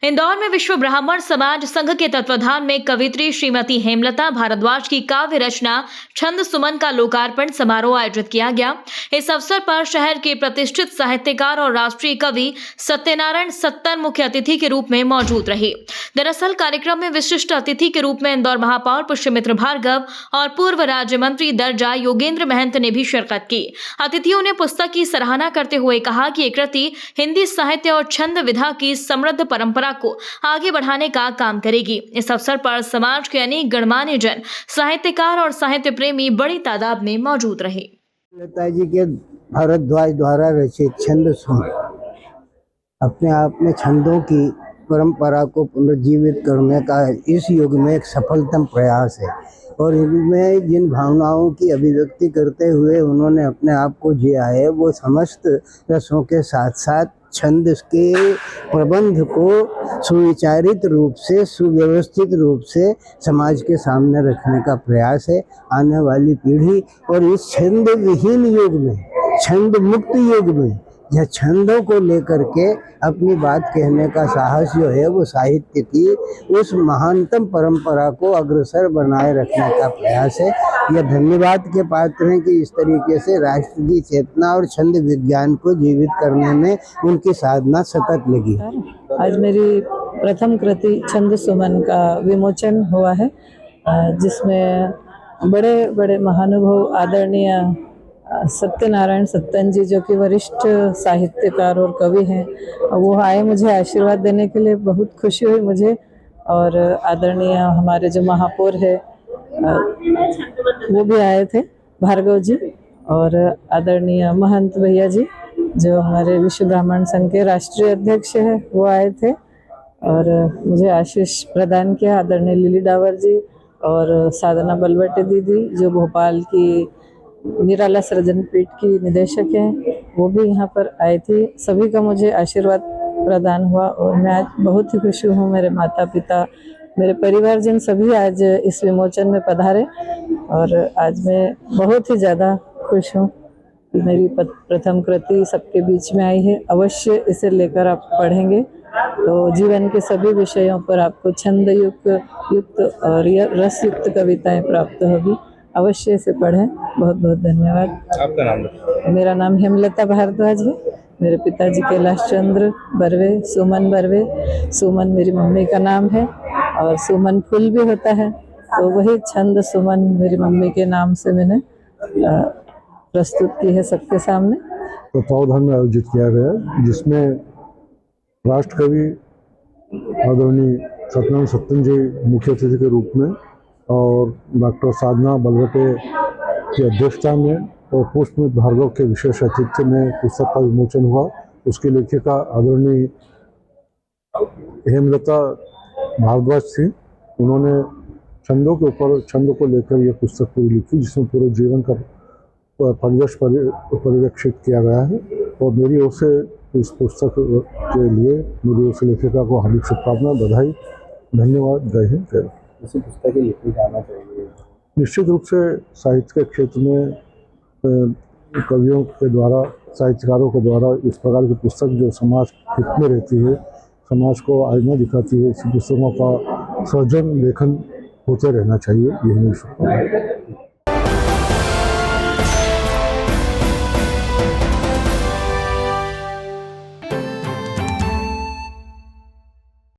इंदौर में विश्व ब्राह्मण समाज संघ के तत्वाधान में कवित्री श्रीमती हेमलता भारद्वाज की काव्य रचना छंद सुमन का लोकार्पण समारोह आयोजित किया गया। इस अवसर पर शहर के प्रतिष्ठित साहित्यकार और राष्ट्रीय कवि सत्यनारायण सत्तन मुख्य अतिथि के रूप में मौजूद रहे। दरअसल कार्यक्रम में विशिष्ट अतिथि के रूप में इंदौर महापौर पुष्यमित्र भार्गव और पूर्व राज्य मंत्री दर्जा योगेंद्र महंत ने भी शिरकत की। अतिथियों ने पुस्तक की सराहना करते हुए कहा कि ये कृति हिंदी साहित्य और छंद विधा की समृद्ध परंपरा को आगे बढ़ाने का काम करेगी। इस अवसर पर समाज के अनेक गणमान्य जन, साहित्यकार और साहित्य प्रेमी बड़ी तादाद में मौजूद रहे। लता जी के भारद्वाज द्वारा रचित छंद सुमन अपने आप में छंदों की परंपरा को पुनर्जीवित करने का इस युग में एक सफलतम प्रयास है और इनमें जिन भावनाओं की अभिव्यक्ति करते हुए उन्होंने अपने आप को जिया है वो समस्त रसों के साथ साथ छंद के प्रबंध को सुविचारित रूप से, सुव्यवस्थित रूप से समाज के सामने रखने का प्रयास है। आने वाली पीढ़ी और इस छंद विहीन युग में, छंद मुक्त युग में यह छंदों को लेकर के अपनी बात कहने का साहस जो है वो साहित्य की उस महानतम परंपरा को अग्रसर बनाए रखने का प्रयास है। यह धन्यवाद के पात्र हैं कि इस तरीके से राष्ट्र की चेतना और छंद विज्ञान को जीवित करने में उनकी साधना सतत लगी। आज मेरी प्रथम कृति छंद सुमन का विमोचन हुआ है, जिसमें बड़े बड़े महानुभव आदरणीय सत्यनारायण सत्तन जी, जो कि वरिष्ठ साहित्यकार और कवि हैं, वो आए मुझे आशीर्वाद देने के लिए। बहुत खुशी हुई मुझे। और आदरणीय हमारे जो महापौर है वो भी आए थे, भार्गव जी, और आदरणीय महंत भैया जी जो हमारे विश्व ब्राह्मण संघ के राष्ट्रीय अध्यक्ष है वो आए थे और मुझे आशीष प्रदान किया। आदरणीय लिली डावर जी और साधना बलवटे दीदी जो भोपाल की निराला सृजन पीठ की निदेशक हैं, वो भी यहाँ पर आई थी। सभी का मुझे आशीर्वाद प्रदान हुआ और मैं आज बहुत ही खुश हूँ। मेरे माता पिता, मेरे परिवारजन सभी आज इस विमोचन में पधारे और आज मैं बहुत ही ज़्यादा खुश हूँ कि मेरी प्रथम कृति सबके बीच में आई है। अवश्य इसे लेकर आप पढ़ेंगे तो जीवन के सभी विषयों पर आपको छंद युक्त और रस युक्त कविताएं प्राप्त होगी। अवश्य इसे पढ़ें। बहुत बहुत धन्यवाद। आपका नाम? मेरा नाम हेमलता भारद्वाज है। मेरे पिताजी कैलाश चंद्र बर्वे, सुमन बर्वे। सुमन मेरी मम्मी का नाम है और सुमन फूल भी होता है, तो वही छंद सुमन मेरी मम्मी के नाम से मैंने प्रस्तुत की है सबके सामने। तत्वावधान में आयोजित किया गया, जिसमें राष्ट्र कवि आदरणीय सत्यनारायण सत्तन जी मुख्य अतिथि के रूप में और डॉक्टर साधना बलवटे की अध्यक्षता में और पुष्यमित्र भार्गव के विशेष अतिथि में पुस्तक का विमोचन हुआ। उसकी लेखिका आदरणीय हेमलता भारद्वाज थी। उन्होंने छंदों के ऊपर, छंदों को लेकर यह पुस्तक पूरी लिखी, जिसमें पूरे जीवन का परिवेश परिलक्षित किया गया है। और मेरी ओर से इस पुस्तक के लिए मेरी ओर से लेखिका को हार्दिक शुभकामना, बधाई, धन्यवाद। जय हिंद, जय। इसी पुस्तक लिखी जाना चाहिए। निश्चित रूप से साहित्य के क्षेत्र में कवियों के द्वारा, साहित्यकारों के द्वारा इस प्रकार की पुस्तक जो समाज हित में रहती है, समाज को आईना दिखाती है, इस पुस्तकों का सृजन लेखन होते रहना चाहिए। यही शुभकामना।